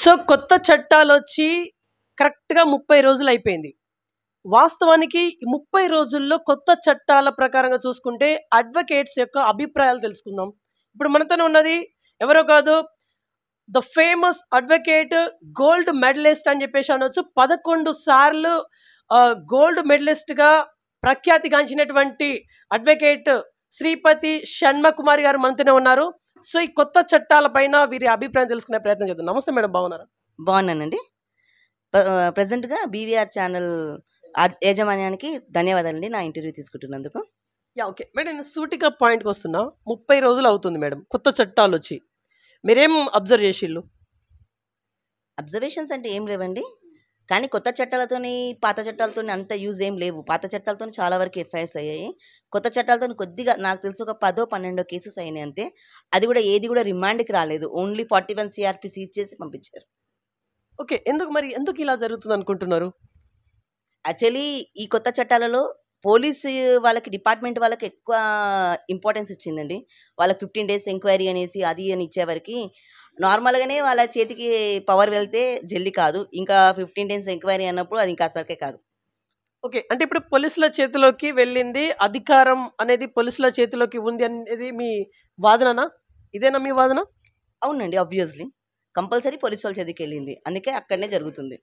So, కొత్త చట్టాలొచ్చి కరెక్ట్‌గా 30 రోజులయిపోయింది. వాస్తవానికి ఈ 30 రోజుల్లో కొత్త చట్టాల ప్రకారంగా చూసుకుంటే అడ్వకేట్స్ యొక్క అభిప్రాయాలు తెలుసుకుందాం. ఇప్పుడు మనతోనే ఉన్నది ఎవరో కాదు, the famous advocate, gold medalist అని చెప్పేసి అనొచ్చు. 11 సార్లు గోల్డ్ మెడలిస్ట్‌గా ప్రఖ్యాతిగాంచినటువంటి అడ్వకేట్ శ్రీపతి షణ్మకుమారి గారు మనతోనే ఉన్నారు. సో, ఈ కొత్త చట్టాల పైన వీరి అభిప్రాయం తెలుసుకునే ప్రయత్నం చేద్దాం. నమస్తే మేడం, బాగున్నారా? బాగున్నానండి. ప్రెజెంట్‌గా బీవీఆర్ ఛానల్ యాజమాన్యానికి ధన్యవాదాలండి నా ఇంటర్వ్యూ తీసుకుంటున్నందుకు. ఓకే మేడం, నేను సూటిగా పాయింట్కి వస్తున్నా. 30 రోజులు అవుతుంది మేడం కొత్త చట్టాలు వచ్చి. మీరేం అబ్జర్వ్ చేసిళ్ళు? అబ్జర్వేషన్స్ అంటే ఏం లేవండి. కానీ కొత్త చట్టాలతోని, పాత చట్టాలతోని అంత యూజ్ ఏం లేవు. పాత చట్టాలతోని చాలా వరకు ఎఫ్ఐఆర్స్ అయ్యాయి. కొత్త చట్టాలతోని కొద్దిగా నాకు తెలిసి ఒక 10, 12 కేసెస్ అయినాయి అంతే. అది కూడా ఏది కూడా రిమాండ్‌కి రాలేదు. ఓన్లీ 41 సీఆర్‌పీ సీజ్ చేసి పంపించారు. ఓకే, ఎందుకు ఇలా జరుగుతుంది అనుకుంటున్నారు? యాక్చువల్లీ ఈ కొత్త చట్టాలలో పోలీసు వాళ్ళకి, డిపార్ట్మెంట్ వాళ్ళకి ఎక్కువ ఇంపార్టెన్స్ ఇచ్చిందండి. వాళ్ళకి 15 డేస్ ఎంక్వైరీ అనేసి అది అని ఇచ్చేవరకి నార్మల్‌గానే వాళ్ళ చేతికి పవర్ వెళ్తే జల్ది కాదు. ఇంకా 15 డేస్ ఎంక్వైరీ అన్నప్పుడు అది ఇంకా అసలకే కాదు. ఓకే, అంటే ఇప్పుడు పోలీసుల చేతిలోకి వెళ్ళింది, అధికారం అనేది పోలీసుల చేతిలోకి ఉంది అనేది మీ వాదననా? ఇదేనా మీ వాదన? అవునండి. ఆబ్వియస్‌లీ. కంపల్సరీ పోలీసు వాళ్ళ చేతికెళ్ళింది. అందుకే అక్కడనే జరుగుతుంది.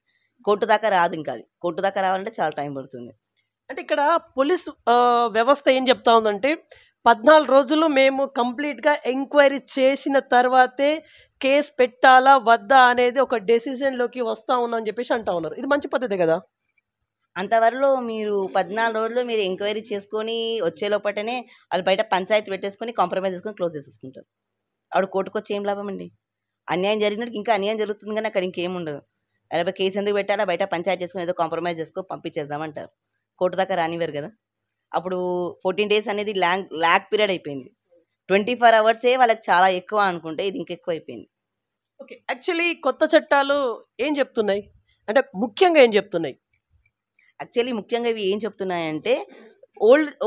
కోర్టు దాకా రాదు ఇంకా అది. కోర్టు దాకా రావాలంటే చాలా టైం పడుతుంది. అంటే ఇక్కడ పోలీస్ వ్యవస్థ ఏం చెప్తా ఉందంటే 14 రోజులు మేము కంప్లీట్‌గా ఎంక్వైరీ చేసిన తర్వాతే కేస్ పెట్టాలా? వద్దా? అనేది ఒక డెసిషన్‌లోకి వస్తా ఉన్నాం అని చెప్పేసి అంటా ఉన్నారు. ఇది మంచి పద్ధతే కదా! అంతవరలో మీరు 14 రోజుల్లో మీరు ఎంక్వైరీ చేసుకొని వచ్చే లోపటనే వాళ్ళు బయట పంచాయతీ పెట్టేసుకొని కాంప్రమైజ్ చేసుకొని క్లోజ్ చేసేసుకుంటారు. అప్పుడు కోర్టుకొచ్చి ఏం లాభం అండి? అన్యాయం జరిగినట్టు ఇంకా అన్యాయం జరుగుతుంది గానీ అక్కడ ఇంకేముండదు. అరె కేస్ ఎందుకు పెట్టాలా? బయట పంచాయతీ చేసుకొని ఏదో కాంప్రమైజ్ చేసుకో పంపించేద్దామంటారు. కోర్టు దాకా రానివ్వరు గదా! అప్పుడు 14 డేస్ అనేది లాగ్ పీరియడ్ అయిపోయింది. 24 అవర్సే వాళ్ళకి చాలా ఎక్కువ అనుకుంటే ఇది ఇంకెక్కువైపోయింది. ఓకే, యాక్చువల్లీ కొత్త చట్టాలు ఏం చెప్తున్నాయి? అంటే ముఖ్యంగా ఏం చెప్తున్నాయి? యాక్చువల్లీ ముఖ్యంగా ఇవి ఏం చెప్తున్నాయంటే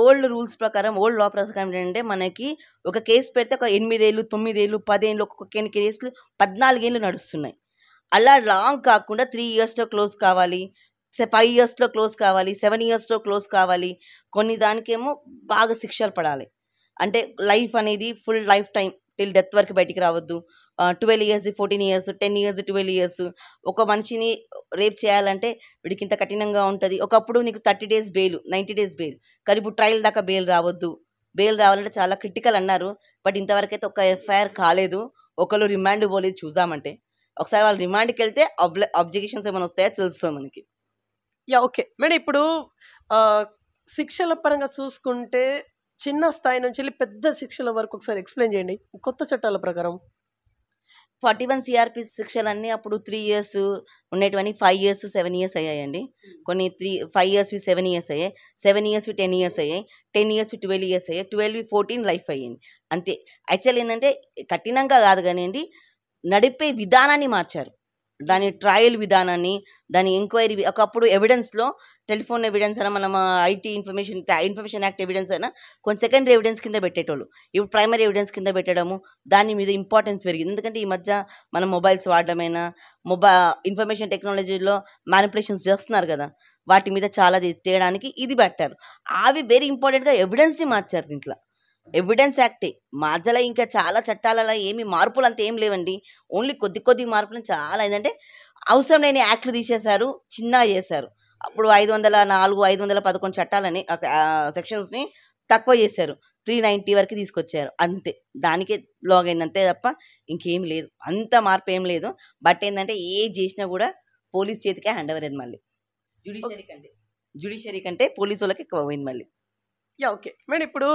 ఓల్డ్ రూల్స్ ప్రకారం, ఓల్డ్ లా ప్రకారం ఏంటంటే మనకి ఒక కేసు పెడితే ఒక 8 ఏళ్ళు, 9 ఏళ్ళు, 10 ఏళ్ళు, ఒక్కొక్క కేసులు 14 ఏళ్ళు నడుస్తున్నాయి. అలా లాంగ్ కాకుండా 3 ఇయర్స్‌లో క్లోజ్ కావాలి. 5 ఇయర్స్‌లో క్లోజ్ కావాలి. 7 ఇయర్స్‌లో క్లోజ్ కావాలి. కొన్ని దానికేమో బాగా శిక్షలు పడాలి. అంటే లైఫ్ అనేది full life time till death వరకు బయటికి రావద్దు. 12 ఇయర్స్, 14 ఇయర్స్, 10 ఇయర్స్, 12 ఇయర్స్. ఒక మనిషిని రేప్ చేయాలంటే వీడికి ఇంత కఠినంగా ఉంటది. ఒకప్పుడు నీకు 30 డేస్ బెయిల్, 90 డేస్ బెయిల్. కానీ ఇప్పుడు ట్రయల్ దాకా బెయిల్ రావద్దు. బెయిల్ రావాలంటే చాలా క్రిటికల్ అన్నారు. బట్ ఇంతవరకైతే ఒక ఎఫ్ఐఆర్ కాలేదు. ఒకళ్ళు రిమాండ్ పోలేదు చూద్దామంటే. ఒకసారి వాళ్ళు రిమాండ్‌కెళ్తే అబ్జెక్షన్స్ ఏమైనా వస్తాయో తెలుస్తది మనకి. ఓకే మేడం, ఇప్పుడు ఆహ్, శిక్షల పరంగా చూసుకుంటే చిన్న స్థాయి నుంచి పెద్ద శిక్షల వరకు ఒకసారి ఎక్స్‌ప్లెయిన్ చేయండి కొత్త చట్టాల ప్రకారం. 41 సీఆర్‌పీ శిక్షలన్నీ అప్పుడు 3 ఇయర్స్ ఉండేటివన్నీ 5 ఇయర్స్, 7 ఇయర్స్ అయ్యాయండి. కొన్ని 5 ఇయర్స్‌వి 7 ఇయర్స్ అయ్యాయి. 7 ఇయర్స్‌వి 10 ఇయర్స్ అయ్యాయి. 10 ఇయర్స్‌వి 12 ఇయర్స్ అయ్యాయి. 12వి 14 లైఫ్ అయ్యింది. అంతే. యాక్చువల్ ఏందంటే కఠినంగా కాదు గానియండి, నడిపే విధానాన్ని మార్చారు. దాని ట్రయల్ విధానాన్ని, దాని ఎంక్వైరీ ఒకప్పుడు ఎవిడెన్స్‌లో టెలిఫోన్ ఎవిడెన్స్ అయినా, మనం ఇన్ఫర్మేషన్ యాక్ట్ ఎవిడెన్స్ అయినా కొన్ని సెకండరీ ఎవిడెన్స్ కింద పెట్టేటోళ్ళు. ఇప్పుడు ప్రైమరీ ఎవిడెన్స్ కింద పెట్టడము, దాని మీద ఇంపార్టెన్స్ పెరిగింది. ఎందుకంటే ఈ మధ్య మనం మొబైల్స్ వాడడమైనా, ఇన్ఫర్మేషన్ టెక్నాలజీలో మ్యానిపులేషన్స్ చేస్తున్నారు కదా! వాటి మీద చాలా తేయడానికి ఇది పెట్టారు. అవి వెరీ ఇంపార్టెంట్‌గా ఎవిడెన్స్‌ని మార్చారు దీంట్ల. ఎవిడెన్స్ యాక్టే. మధ్యలో ఇంకా చాలా చట్టాలలో ఏమి మార్పులంతా ఏం లేవండి. ఓన్లీ కొద్ది మార్పులు చాలా ఏందంటే, అవసరం లేని యాక్ట్‌లు తీసేశారు. చిన్నగా చేశారు. అప్పుడు 504, 511 చట్టాలని సెక్షన్స్‌ని తక్కువ చేశారు. 390 వరకు తీసుకొచ్చారు. అంతే. దానికే లాగైంది అంతే తప్ప ఇంకేం లేదు. అంత మార్పు ఏం లేదు. బట్ ఏందంటే ఏది చేసినా కూడా పోలీస్ చేతికే హ్యాండ్ ఓవర్ అయింది మళ్ళీ. జ్యుడిషియరీ కంటే పోలీసోళ్ళకి ఎక్కువ పోయింది మళ్ళీ. ఓకే మేడం, ఇప్పుడు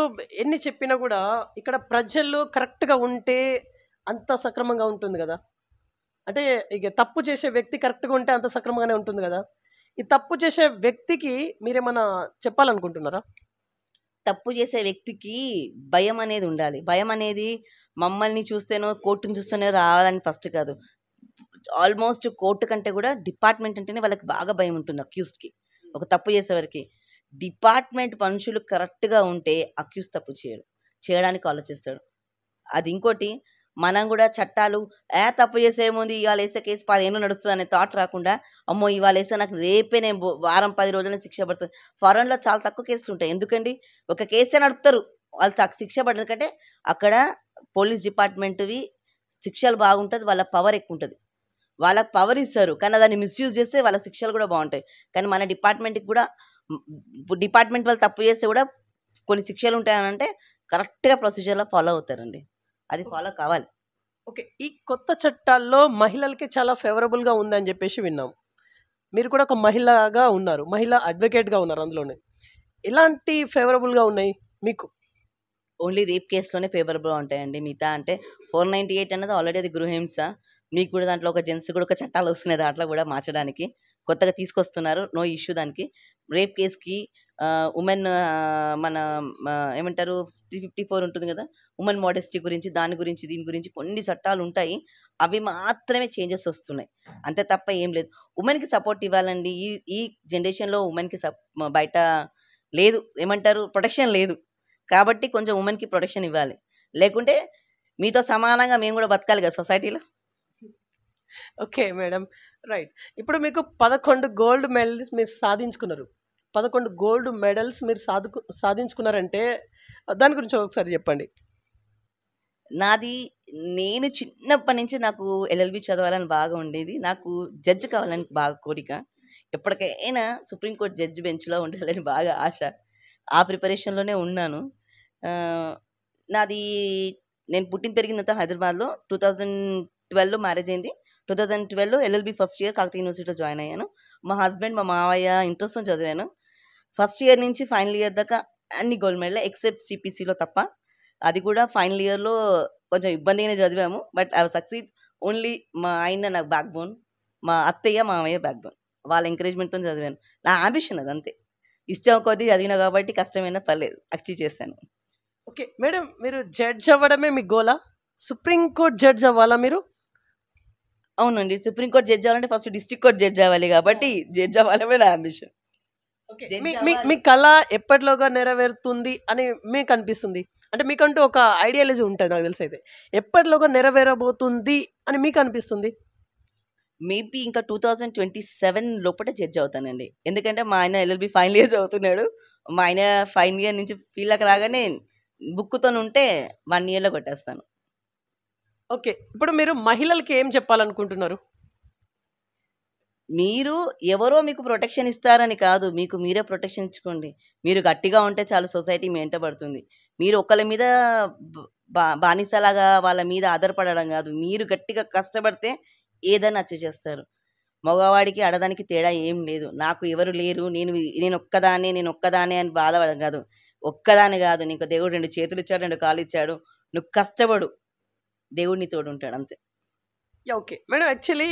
ఎన్ని చెప్పినా కూడా ఇక్కడ ప్రజలు కరెక్ట్‌గా ఉంటే అంత సక్రమంగా ఉంటుంది కదా! అంటే ఇక తప్పు చేసే వ్యక్తి కరెక్ట్‌గా ఉంటే అంత సక్రమంగానే ఉంటుంది కదా! ఈ తప్పు చేసే వ్యక్తికి మీరేమన్నా చెప్పాలనుకుంటున్నారా? తప్పు చేసే వ్యక్తికి భయం అనేది ఉండాలి. భయం అనేది మమ్మల్ని చూస్తేనో, కోర్టుని చూస్తేనో రావాలని ఫస్ట్ కాదు. ఆల్మోస్ట్ కోర్టు కంటే కూడా డిపార్ట్మెంట్ అంటేనే వాళ్ళకి బాగా భయం ఉంటుంది అక్యూజ్డ్‌కి. ఒక తప్పు చేసేవారికి. డిపార్ట్మెంట్ మనుషులు కరెక్ట్‌గా ఉంటే అక్యూజ్ తప్పు చేయడు. చేయడానికి ఆలోచిస్తాడు. అది ఇంకోటి, మనం కూడా చట్టాలు తప్పు చేస్తే ఏముంది, ఇవాళ వేస్తే కేసు 10 ఏళ్ళు నడుస్తుంది అనే థాట్ రాకుండా, అమ్మో ఇవాళ వేస్తే నాకు రేపే నేను వారం 10 రోజుల్లో శిక్ష పడుతుంది. ఫారెన్లో చాలా తక్కువ కేసులు ఉంటాయి. ఎందుకండి, ఒక కేసే నడుపుతారు వాళ్ళు, శిక్ష పడదు. ఎందుకంటే అక్కడ పోలీస్ డిపార్ట్మెంట్వి శిక్షలు బాగుంటుంది, వాళ్ళ పవర్ ఎక్కువ ఉంటుంది, వాళ్ళకి పవర్ ఇస్తారు. కానీ దాన్ని మిస్యూజ్ చేస్తే వాళ్ళ శిక్షలు కూడా బాగుంటాయి. కానీ మన డిపార్ట్మెంట్కి కూడా డిపార్ట్మెంట్ వాళ్ళు తప్పు చేస్తే కూడా కొన్ని శిక్షలు ఉంటాయనంటే కరెక్ట్గా ప్రొసీజర్లో ఫాలో అవుతారండి. అది ఫాలో కావాలి. ఓకే. ఈ కొత్త చట్టాల్లో మహిళలకి చాలా ఫేవరబుల్గా ఉందని చెప్పేసి విన్నాం. మీరు కూడా ఒక మహిళగా ఉన్నారు, మహిళా అడ్వకేట్గా ఉన్నారు అందులోనే. ఎలాంటి ఫేవరబుల్గా ఉన్నాయి మీకు? ఓన్లీ రేప్ కేసులోనే ఫేవరబుల్గా ఉంటాయండి. మిగతా అంటే 498 అన్నది ఆల్రెడీ అది గృహహింస. మీకు కూడా దాంట్లో ఒక జెంట్స్ కూడా ఒక చట్టాలు వస్తున్నాయి, దాంట్లో కూడా మార్చడానికి కొత్తగా తీసుకొస్తున్నారు. నో ఇష్యూ దానికి. రేప్ కేసుకి ఉమెన్ మన ఏమంటారు 354 ఉంటుంది కదా, ఉమెన్ మోడెస్టీ గురించి, దాని గురించి దీని గురించి కొన్ని చట్టాలు ఉంటాయి. అవి మాత్రమే చేంజెస్ వస్తున్నాయి, అంతే తప్ప ఏం లేదు. ఉమెన్కి సపోర్ట్ ఇవ్వాలండి. ఈ జనరేషన్లో ఉమెన్కి బయట లేదు, ఏమంటారు ప్రొటెక్షన్ లేదు. కాబట్టి కొంచెం ఉమెన్కి ప్రొటెక్షన్ ఇవ్వాలి. లేకుంటే మీతో సమానంగా మేము కూడా బతకాలి కదా సొసైటీలో. Okay madam, right. ఇప్పుడు మీకు 11 గోల్డ్ మెడల్స్ మీరు సాధించుకున్నారు. 11 గోల్డ్ మెడల్స్ మీరు సాధించుకున్నారంటే దాని గురించి ఒకసారి చెప్పండి. నేను చిన్నప్పటి నుంచి నాకు ఎల్ఎల్బి చదవాలని బాగా ఉండేది. నాకు జడ్జి కావాలని బాగా కోరిక. ఎప్పటికైనా సుప్రీంకోర్టు జడ్జి బెంచ్లో ఉండాలని బాగా ఆశ. ఆ ప్రిపరేషన్లోనే ఉన్నాను. నేను పుట్టిన పెరిగినంత హైదరాబాద్లో. 2012లో మ్యారేజ్ అయింది. 2012లో ఎల్ఎల్బి ఫస్ట్ ఇయర్ కాకతీయ యూనివర్సిటీలో జాయిన్ అయ్యాను. మా హస్బెండ్, మా మావయ్య ఇంట్రెస్ట్తో చదివాను. ఫస్ట్ ఇయర్ నుంచి ఫైనల్ ఇయర్ దాకా అన్ని గోల్డ్ మెడల్ ఎక్సెప్ట్ సిపిసిలో తప్ప. అది కూడా ఫైనల్ ఇయర్లో కొంచెం ఇబ్బందిగానే చదివాము. But I succeed. ఓన్లీ మా ఆయన నాకు బ్యాక్ బోన్, మా అత్తయ్య మామయ్య బ్యాక్ బోన్. వాళ్ళ ఎంకరేజ్మెంట్తో చదివాను. నా అంబిషన్ అది, అంతే. ఇష్టం కొద్దీ చదివినా కాబట్టి కష్టమైనా పర్లేదు, అచీవ్ చేశాను. ఓకే మేడం, మీరు జడ్జ్ అవ్వడమే మీ గోలా? సుప్రీంకోర్టు జడ్జ్ అవ్వాలా మీరు? అవునండి, సుప్రీంకోర్టు జడ్జ్ అవ్వాలంటే ఫస్ట్ డిస్ట్రిక్ట్ కోర్ట్ జడ్జ్ అవ్వాలి, కాబట్టి జడ్జ్ అవ్వాలమే నా అంబిషన్. మీ కళ ఎప్పటిలోగా నెరవేరుతుంది అని మీకు అనిపిస్తుంది? అంటే మీకంటూ ఒక ఐడియాలజీ ఉంటుంది నాకు తెలిసి. అయితే ఎప్పటిలోగా నెరవేరబోతుంది అని మీకు అనిపిస్తుంది? మేబీ ఇంకా 2027 లోపల జడ్జ్ అవుతానండి. ఎందుకంటే మా ఆయన ఎల్ఎల్బి ఫైనల్ ఇయర్ చదువుతున్నాడు. మా ఆయన ఫైనల్ ఇయర్ నుంచి ఫీల్డ్కి రాగానే బుక్తో ఉంటే 1 ఇయర్లో కొట్టేస్తాను. ఓకే, ఇప్పుడు మీరు మహిళలకి ఏం చెప్పాలనుకుంటున్నారు? మీరు ఎవరో మీకు ప్రొటెక్షన్ ఇస్తారని కాదు, మీకు మీరే ప్రొటెక్షన్ ఇచ్చుకోండి. మీరు గట్టిగా ఉంటే చాలు, సొసైటీ మీ వెంట పడుతుంది. మీరు ఒకళ్ళ మీద బానిసలాగా వాళ్ళ మీద ఆధారపడడం కాదు. మీరు గట్టిగా కష్టపడితే ఏదైనా అచీవ్ చేస్తారు. మగవాడికి ఆడదానికి తేడా ఏం లేదు. నాకు ఎవరు లేరు, నేను ఒక్కదానే అని బాధపడడం కాదు. ఒక్కదాని కాదు, నీకు దేవుడు 2 చేతులు ఇచ్చాడు, 2 కాళ్ళు ఇచ్చాడు. నువ్వు కష్టపడు, దేవుడిని తోడు ఉంటాడు, అంతే. ఓకే మేడం, యాక్చువల్లీ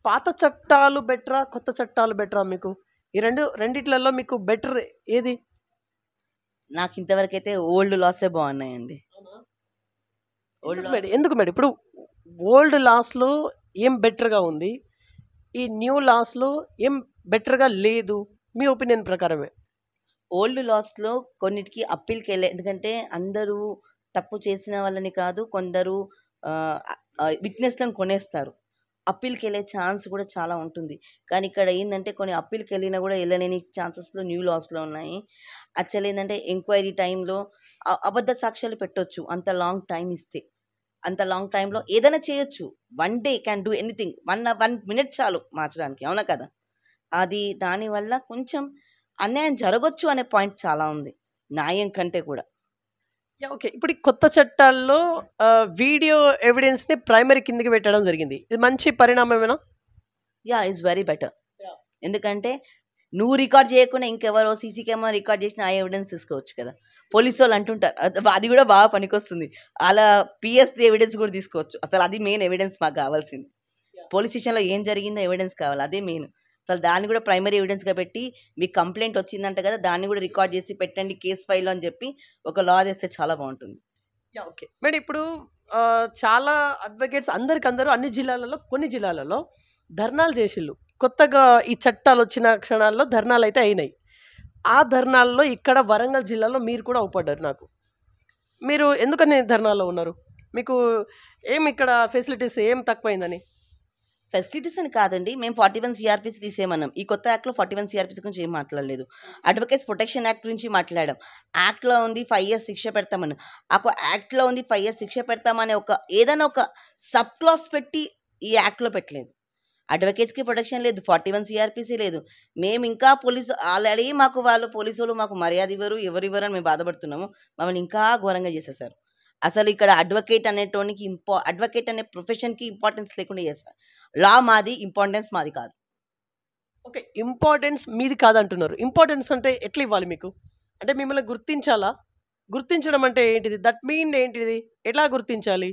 పాత చట్టాలు బెటరా, కొత్త చట్టాలు బెటరా మీకు? ఈ రెండిట్లలో మీకు బెటర్ ఏది? నాకు ఇంతవరకు అయితే ఓల్డ్ లాసే బాగున్నాయండి. ఎందుకు మేడం? ఇప్పుడు ఓల్డ్ లాస్లో ఏం బెటర్గా ఉంది, ఈ న్యూ లాస్లో ఏం బెటర్గా లేదు మీ ఒపీనియన్ ప్రకారమే? ఓల్డ్ లాస్లో కొన్నిటికి అప్పీల్కి వెళ్ళే, ఎందుకంటే అందరూ తప్పు చేసిన వాళ్ళని కాదు, కొందరు విట్నెస్లను కొనేస్తారు. అప్పీల్కి వెళ్ళే ఛాన్స్ కూడా చాలా ఉంటుంది. కానీ ఇక్కడ ఏంటంటే కొన్ని అప్పీల్కి వెళ్ళినా కూడా వెళ్ళలేని ఛాన్సెస్లో న్యూ లాస్లో ఉన్నాయి. యాక్చువల్లీ ఏంటంటే ఎంక్వైరీ టైంలో అబద్ధ సాక్ష్యాలు పెట్టొచ్చు. అంత లాంగ్ టైం ఇస్తే, అంత లాంగ్ టైంలో ఏదైనా చేయొచ్చు. 1 day can do anything. 1 minute చాలు మార్చడానికి, అవునా కదా? అది దానివల్ల కొంచెం అన్యాయం జరగచ్చు అనే పాయింట్ చాలా ఉంది, న్యాయం కంటే కూడా. ఓకే, ఇప్పుడు ఈ కొత్త చట్టాల్లో వీడియో ఎవిడెన్స్ని ప్రైమరీ కిందకి పెట్టడం జరిగింది. ఇది మంచి పరిణామమేనా? It's very better. ఎందుకంటే నువ్వు రికార్డ్ చేయకుండా ఇంకెవరో సీసీ కెమెరా రికార్డ్ చేసిన ఆ ఎవిడెన్స్ తీసుకోవచ్చు కదా. పోలీసు వాళ్ళు అంటుంటారు, అది కూడా బాగా పనికొస్తుంది. అలా పిఎస్ ఎవిడెన్స్ కూడా తీసుకోవచ్చు. అసలు అది మెయిన్ ఎవిడెన్స్ మాకు కావాల్సింది. పోలీస్ స్టేషన్లో ఏం జరిగిందో ఎవిడెన్స్ కావాలి, అదే మెయిన్. అసలు దాన్ని కూడా ప్రైమరీ ఎవిడెన్స్గా పెట్టి, మీకు కంప్లైంట్ వచ్చిందంట కదా, దాన్ని కూడా రికార్డ్ చేసి పెట్టండి కేసు ఫైల్ అని చెప్పి ఒక లా చేస్తే చాలా బాగుంటుంది. ఓకే మేడం, ఇప్పుడు చాలా అడ్వకేట్స్ అందరూ అన్ని జిల్లాలలో, కొన్ని జిల్లాలలో ధర్నాలు చేసిళ్ళు. కొత్తగా ఈ చట్టాలు వచ్చిన క్షణాల్లో ధర్నాలు అయితే అయినాయి. ఆ ధర్నాల్లో ఇక్కడ వరంగల్ జిల్లాలో మీరు కూడా అవుపడ్డారు. మీరు ఎందుకని ధర్నాలో ఉన్నారు? మీకు ఏం ఇక్కడ ఫెసిలిటీస్ ఏం తక్కువైందని? ఫెసిలిటీస్ అని కాదండి. మేము 41 సీఆర్‌పీసీ తీసేయమన్నాం. ఈ కొత్త యాక్ట్‌లో 41 సీఆర్‌పీసీ గురించి ఏం మాట్లాడలేదు. అడ్వకేట్స్ ప్రొటెక్షన్ యాక్ట్ గురించి మాట్లాడాం. యాక్ట్‌లో ఉంది 5 ఇయర్స్ శిక్ష పెడతామని. యాక్ట్‌లో ఉంది 5 ఇయర్స్ శిక్ష పెడతామనే ఏదైనా ఒక సబ్ క్లాస్ పెట్టి ఈ యాక్ట్‌లో పెట్టలేదు. అడ్వకేట్స్‌కి ప్రొటెక్షన్ లేదు. 41 సీఆర్‌పీసీ లేదు. మేము ఇంకా ఆల్రెడీ పోలీసోళ్ళు మాకు మర్యాద ఇవ్వరు, ఎవరివ్వరు అని మేము బాధపడుతున్నాము. మమ్మల్ని ఇంకా ఘోరంగా చేసేసారు. అసలు ఇక్కడ అడ్వకేట్ అడ్వకేట్ అనే ప్రొఫెషన్‌కి ఇంపార్టెన్స్ లేకుండా చేశారు. లా మాది, ఇంపార్టెన్స్ మాది కాదు. ఓకే. ఇంపార్టెన్స్ మీది కాదంటున్నారు. ఇంపార్టెన్స్ అంటే ఎట్లా ఇవ్వాలి మీకు? అంటే మిమ్మల్ని గుర్తించాలా? గుర్తించడం అంటే ఏంటిది? దట్ మీన్ ఏంటిది? ఎట్లా గుర్తించాలి?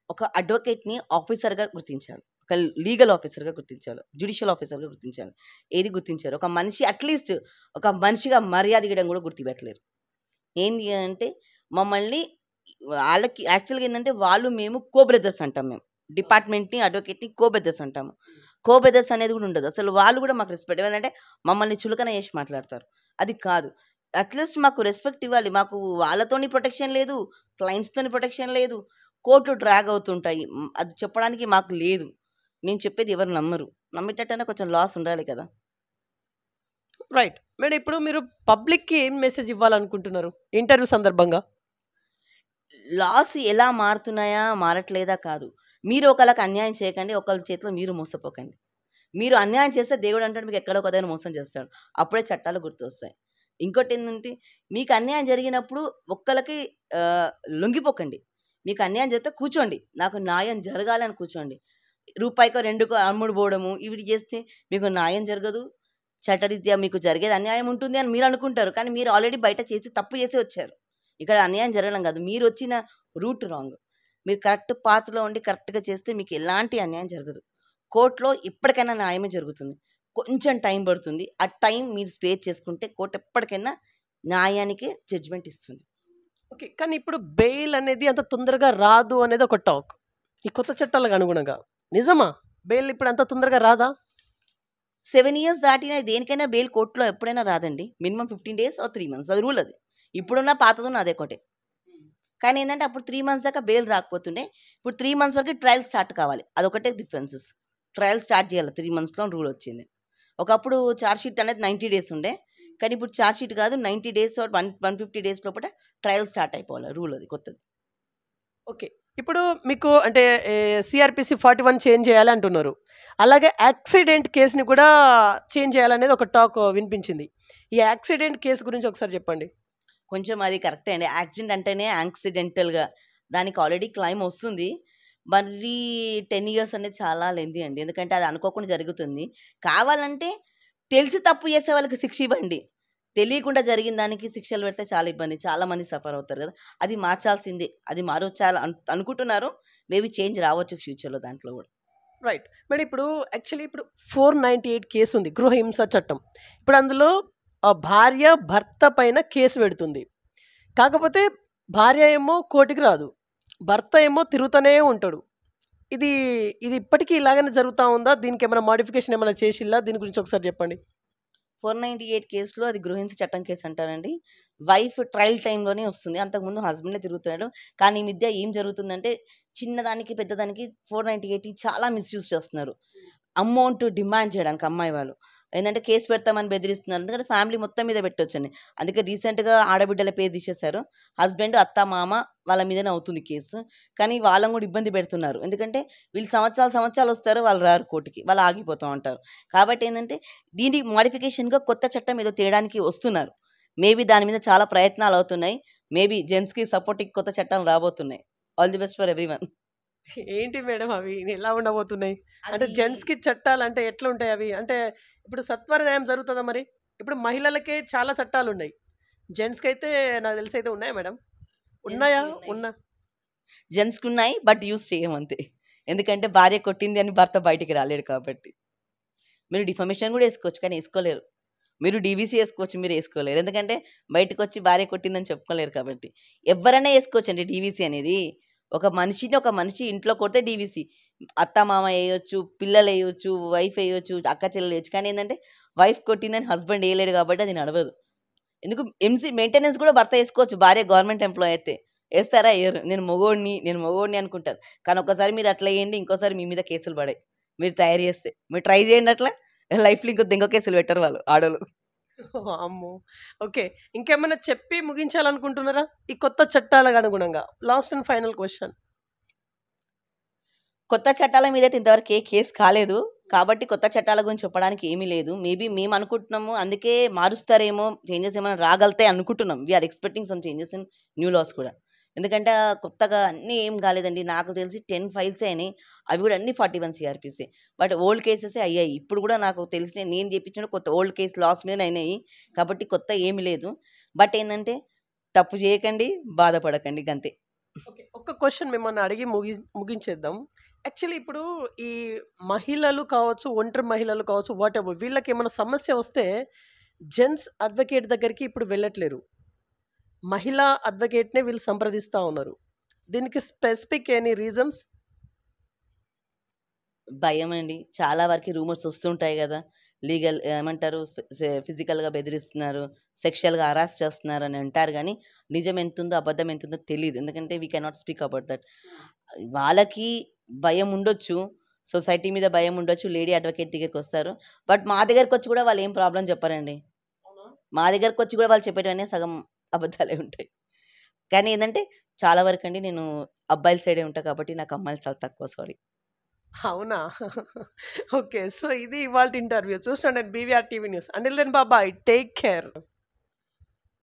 ఒక అడ్వకేట్‌ని ఆఫీసర్‌గా గుర్తించాలి. ఒక లీగల్ ఆఫీసర్‌గా గుర్తించాలి. జ్యుడిషియల్ ఆఫీసర్‌గా గుర్తించాలి. ఏది గుర్తించారు? ఒక మనిషి అట్‌లీస్ట్ ఒక మనిషిగా మర్యాద ఇవ్వడం కూడా గుర్తుపెట్టలేరు. ఏంది అంటే మమ్మల్ని వాళ్ళకి యాక్చువల్‌గా ఏంటంటే మేము కో బ్రదర్స్ అంటాం మేము. డిపార్ట్మెంట్‌ని, అడ్వకేట్‌ని కో బ్రదర్స్ అంటాము. కో బ్రదర్స్ అనేది కూడా ఉండదు. అసలు వాళ్ళు కూడా మాకు రెస్పెక్ట్ ఏంటంటే మమ్మల్ని చులకన చేసి మాట్లాడతారు. అది కాదు. అట్‌లీస్ట్ మాకు రెస్పెక్ట్ ఇవ్వాలి. మాకు వాళ్ళతోని ప్రొటెక్షన్ లేదు. క్లయింట్స్‌తోని ప్రొటెక్షన్ లేదు. కోర్టులు డ్రాగ్ అవుతుంటాయి. అది చెప్పడానికి మాకు లేదు. మేము చెప్పేది ఎవరు నమ్మరు. నమ్మేటట్టయినా కొంచెం లాస్ ఉండాలి కదా! రైట్. మేడం ఇప్పుడు మీరు పబ్లిక్‌కి ఏం మెసేజ్ ఇవ్వాలనుకుంటున్నారు? ఇంటర్వ్యూ సందర్భంగా? లాస్ ఎలా మారుతున్నాయా, మారట్లేదా కాదు. మీరు ఒకళ్ళకి అన్యాయం చేయకండి. ఒకళ్ళ చేతిలో మీరు మోసపోకండి. మీరు అన్యాయం చేస్తే దేవుడు అంటాడు మీకు ఎక్కడో ఒక దగ్గర మోసం చేస్తాడు. అప్పుడే చట్టాలు గుర్తొస్తాయి. ఇంకోటేందంటే మీకు అన్యాయం జరిగినప్పుడు ఒక్కళ్ళకి లొంగిపోకండి. మీకు అన్యాయం జరిగితే కూర్చోండి. నాకు న్యాయం జరగాలని కూర్చోండి. రూపాయికో, రెండుకో అమ్ముడు పోవడము ఇవి చేస్తే మీకు న్యాయం జరగదు. చట్టరీత్యా మీకు జరిగేది అన్యాయం ఉంటుంది అని మీరు అనుకుంటారు. కానీ మీరు ఆల్రెడీ బయట తప్పు చేసి వచ్చారు. ఇక్కడ అన్యాయం జరగడం కాదు. మీరొచ్చిన రూట్ రాంగ్. మీరు కరెక్ట్ పాత్‌లో ఉండి కరెక్ట్‌గా చేస్తే మీకు ఎలాంటి అన్యాయం జరగదు. కోర్ట్‌లో ఎప్పటికైనా న్యాయమే జరుగుతుంది. కొంచెం టైం పడుతుంది. ఆ టైం మీరు స్పేర్ చేసుకుంటే కోర్ట్ ఎప్పటికైనా న్యాయానికి జడ్జ్‌మెంట్ ఇస్తుంది. ఓకే. కానీ ఇప్పుడు బెయిల్ అనేది అంత తొందరగా రాదు అనేది ఒక టాక్. ఈ కొత్త చట్టాలకు అనుగుణంగా. నిజమా? బెయిల్ ఇప్పుడు అంత తొందరగా రాదా? 7 ఇయర్స్ దాటిన దేనికైనా బెయిల్ కోర్ట్‌లో ఎప్పుడైనా రాదండి. మినిమమ్ 15 డేస్ ఆర్ 3 మంత్స్ అది రూల్ అది. ఇప్పుడున్న పాతదున్న అదే ఒకటే. కానీ ఏందంటే అప్పుడు 3 మంత్స్ దాకా బెయిల్ రాకపోతుండే. ఇప్పుడు 3 మంత్స్ వరకు ట్రయల్ స్టార్ట్ కావాలి. అదొకటే డిఫరెన్సెస్. ట్రయల్ స్టార్ట్ చేయాలి 3 మంత్స్‌లో రూల్ వచ్చింది. ఒకప్పుడు చార్జ్ షీట్ అనేది 90 డేస్ ఉండే. కానీ ఇప్పుడు చార్జ్ షీట్ కాదు 90 డేస్ ఆర్ 150 డేస్ లోపల ట్రయల్ స్టార్ట్ అయిపోవాలి. రూల్ అది కొత్తది. ఓకే. ఇప్పుడు మీకు అంటే సీఆర్‌పీసీ 41 చేంజ్ చేయాలి అంటున్నారు. అలాగే యాక్సిడెంట్ కేస్‌ని కూడా చేంజ్ చేయాలనేది ఒక టాక్ వినిపించింది. ఈ యాక్సిడెంట్ కేస్ గురించి ఒకసారి చెప్పండి. కొంచెం అది కరెక్టే అండి. యాక్సిడెంట్ అంటేనే యాక్సిడెంటల్‌గా దానికి ఆల్రెడీ క్లెయిమ్ వస్తుంది. మరీ 10 ఇయర్స్ అనేది చాలా లెంథీ అండి. ఎందుకంటే అది అనుకోకుండా జరుగుతుంది. కావాలంటే తెలిసి తప్పు చేసే వాళ్ళకి శిక్ష ఇవ్వండి. తెలియకుండా జరిగిన దానికి శిక్షలు పెడితే చాలా ఇబ్బంది. చాలా మంది సఫర్ అవుతారు కదా! అది మార్చాల్సిందే. అది మారొచ్చాల అనుకుంటున్నారు. మేబీ చేంజ్ రావచ్చు ఫ్యూచర్‌లో దాంట్లో కూడా. రైట్. మేడం ఇప్పుడు యాక్చువల్లీ ఇప్పుడు 498 కేసు ఉంది. గృహహింస చట్టం. ఇప్పుడు అందులో భార్య భర్త పైన కేసు పెడుతుంది. కాకపోతే భార్య ఏమో కోర్ట్‌కి రాదు. భర్త ఏమో తిరుగుతూనే ఉంటాడు. ఇది ఇది ఇప్పటికీ ఇలాగనే జరుగుతా ఉందా? దీనికేమైనా మోడిఫికేషన్ ఏమైనా చేసిల్లా? దీని గురించి ఒకసారి చెప్పండి. 498 కేసులో అది గృహహింస చట్టం కేసు అంటారండి. వైఫ్ ట్రయల్ టైమ్‌లోనే వస్తుంది. అంతకుముందు హస్బెండే తిరుగుతున్నాడు. కానీ ఈ మధ్య ఏం జరుగుతుందంటే చిన్నదానికి, పెద్దదానికి 498 చాలా మిస్‌యూజ్ చేస్తున్నారు. అమౌంట్ డిమాండ్ చేయడానికి అమ్మాయి వాళ్ళు. ఏందంటే కేస్ పెడతామని బెదిరిస్తున్నారు. ఎందుకంటే ఫ్యామిలీ మొత్తం మీద పెట్టొచ్చని. అందుకే రీసెంట్‌గా ఆడబిడ్డల పేరు తీసేశారు. హస్బెండ్, అత్త, మామ వాళ్ళ మీదనే అవుతుంది కేసు. కానీ వాళ్ళని కూడా ఇబ్బంది పెడుతున్నారు. ఎందుకంటే వీళ్ళు సంవత్సరాలు వస్తారు. వాళ్ళు రారు కోర్ట్‌కి. వాళ్ళు ఆగిపోతా ఉంటారు. కాబట్టి ఏందంటే దీనికి మోడిఫికేషన్‌గా కొత్త చట్టం ఏదో తేడానికి వస్తున్నారు. మేబీ దాని మీద చాలా ప్రయత్నాలు అవుతున్నాయి. మేబీ జెంట్స్‌కి సపోర్టింగ్ కొత్త చట్టాలు రాబోతున్నాయి. All the best for everyone. ఏంటి మేడం అవి? ఎలా ఉండబోతున్నాయి? అంటే అది జెంట్స్‌కి చట్టాలంటే ఎట్లుంటాయి అవి? అంటే ఇప్పుడు సత్వర న్యాయం జరుగుతదా మరి? ఇప్పుడు మహిళలకే చాలా చట్టాలున్నాయి. జెంట్స్‌కైతే నాకు తెలిసైతే ఉన్నాయా మేడం? ఉన్నాయా? జెంట్స్‌కి ఉన్నాయి. ఉన్న జెంట్స్‌కున్నాయి. బట్ యూజ్ చేయం అంతే. ఎందుకంటే భార్య కొట్టింది అని భర్త బయటికి రాలేడు కాబట్టి. మీరు డిఫమేషన్ కూడా ఏసుకోవచ్చు. కానీ ఏసుకోలేరు. మీరు డీవీసీ ఏసుకోవచ్చు. మీరు ఏసుకోలేరు. ఎందుకంటే బయటకొచ్చి భార్య కొట్టిందని చెప్పుకోలేరు కాబట్టి. ఎవ్వరైనా ఏసుకోవచ్చండి డీవీసీ అనేది. ఒక మనిషి ఇంట్లో కొడితే డీవీసీ. అత్త, మామ ఏయొచ్చు, పిల్లలేయొచ్చు, వైఫ్ ఏయొచ్చు, అక్క చెల్లెలు ఏయొచ్చు. కానీ ఏందంటే వైఫ్ కొట్టిందని హస్బెండ్ ఏయలేడు కాబట్టి అది నడవదు. ఎందుకు మెయింటెనెన్స్ కూడా భర్త ఏసుకోవచ్చు. భార్య గవర్నమెంట్ ఎంప్లాయీ అయితే. ఏస్తారా? ఎయ్యరు. నేను మొగోడిని అనుకుంటారు. కానీ ఒక్కసారి మీరు అట్లా ఎయండి, ఇంకోసారి మీ మీద కేసులు పడాయి. మీరు తయారు చేస్తే. మీరు ట్రై చేయండి అట్లా. లైఫ్‌లో ఇంకో కేసులు పెట్టరు వాళ్ళు ఆడోళ్ళు. అమ్మో! ఓకే. ఇంకేమన్నా చెప్పి ముగించాలనుకుంటున్నారా? ఈ కొత్త చట్టాలకు అనుగుణంగా. Last and final question. కొత్త చట్టాల మీదైతే ఇంతవరకు ఏ కేస్ కాలేదు. కాబట్టి కొత్త చట్టాల గురించి చెప్పడానికి ఏమీ లేదు. మేబీ మేము అనుకుంటున్నాము. అందుకే మారుస్తారేమో, చేంజెస్ ఏమైనా రాగలుగుతాయి అనుకుంటున్నాం. We are expecting some changes in new laws కూడా. ఎందుకంటే కొత్తగా అన్నీ ఏం కాలేదండి. నాకు తెలిసి 10 ఫైల్సే అయినాయి. అవి కూడా అన్నీ 41 సీఆర్‌పీసే. బట్ ఓల్డ్ కేసెసే అయ్యాయి. ఇప్పుడు కూడా నాకు తెలిసిన నేను చేపించిన కొత్త ఓల్డ్ కేస్ లాస్ మీదనే అయినాయి. కాబట్టి కొత్త ఏమి లేదు. బట్ ఏందంటే తప్పు చేయకండి, బాధపడకండి గంతే. ఓకే. ఒక్క క్వెషన్ మిమ్మల్ని అడిగి ముగించేద్దాం. యాక్చువల్లీ ఇప్పుడు ఈ మహిళలు కావచ్చు, ఒంటరి మహిళలు కావచ్చు, వాటెవర్ వీళ్ళకేమైనా సమస్య వస్తే జెంట్స్ అడ్వకేట్ దగ్గరికి ఇప్పుడు వెళ్ళట్లేరు. మహిళా అడ్వకేట్‌నే వీళ్ళు సంప్రదిస్తా ఉన్నారు. దీనికి స్పెసిఫిక్ ఎనీ రీజన్స్? భయమండి. చాలా వరకి రూమర్స్ వస్తుంటాయి గదా! లీగల్ ఏమంటారు ఫిజికల్‌గా బెదిరిస్తున్నారు, సెక్షువల్‌గా హరాస్ చేస్తున్నారని అంటారు గానీ, నిజం ఎంతుందో, అబద్ధం ఎంతుందో తెలీదు. ఎందుకంటే we cannot speak about that. వాళ్ళకి భయం ఉండొచ్చు. సొసైటీ మీద భయం ఉండొచ్చు. Lady advocate దగ్గరికొస్తారు. బట్ మా దగ్గరకొచ్చి కూడా వాళ్ళేం ప్రాబ్లమ్ చెప్పరండి. అవునా? మా దగ్గరకొచ్చి కూడా వాళ్ళు చెప్పేటివన్నీ సగం అబద్ధాలే ఉంటాయి. కానీ ఏందంటే, చాలా వరకండి నేను అబ్బాయిల సైడే ఉంటా కాబట్టి నాకు అమ్మాయిలు చాలా తక్కువ. సారీ. అవునా? ఓకే. సో, ఇది ఇవాల్టి ఇంటర్వ్యూ. చూస్తుండండి BVR TV news. Until then bye. Take care.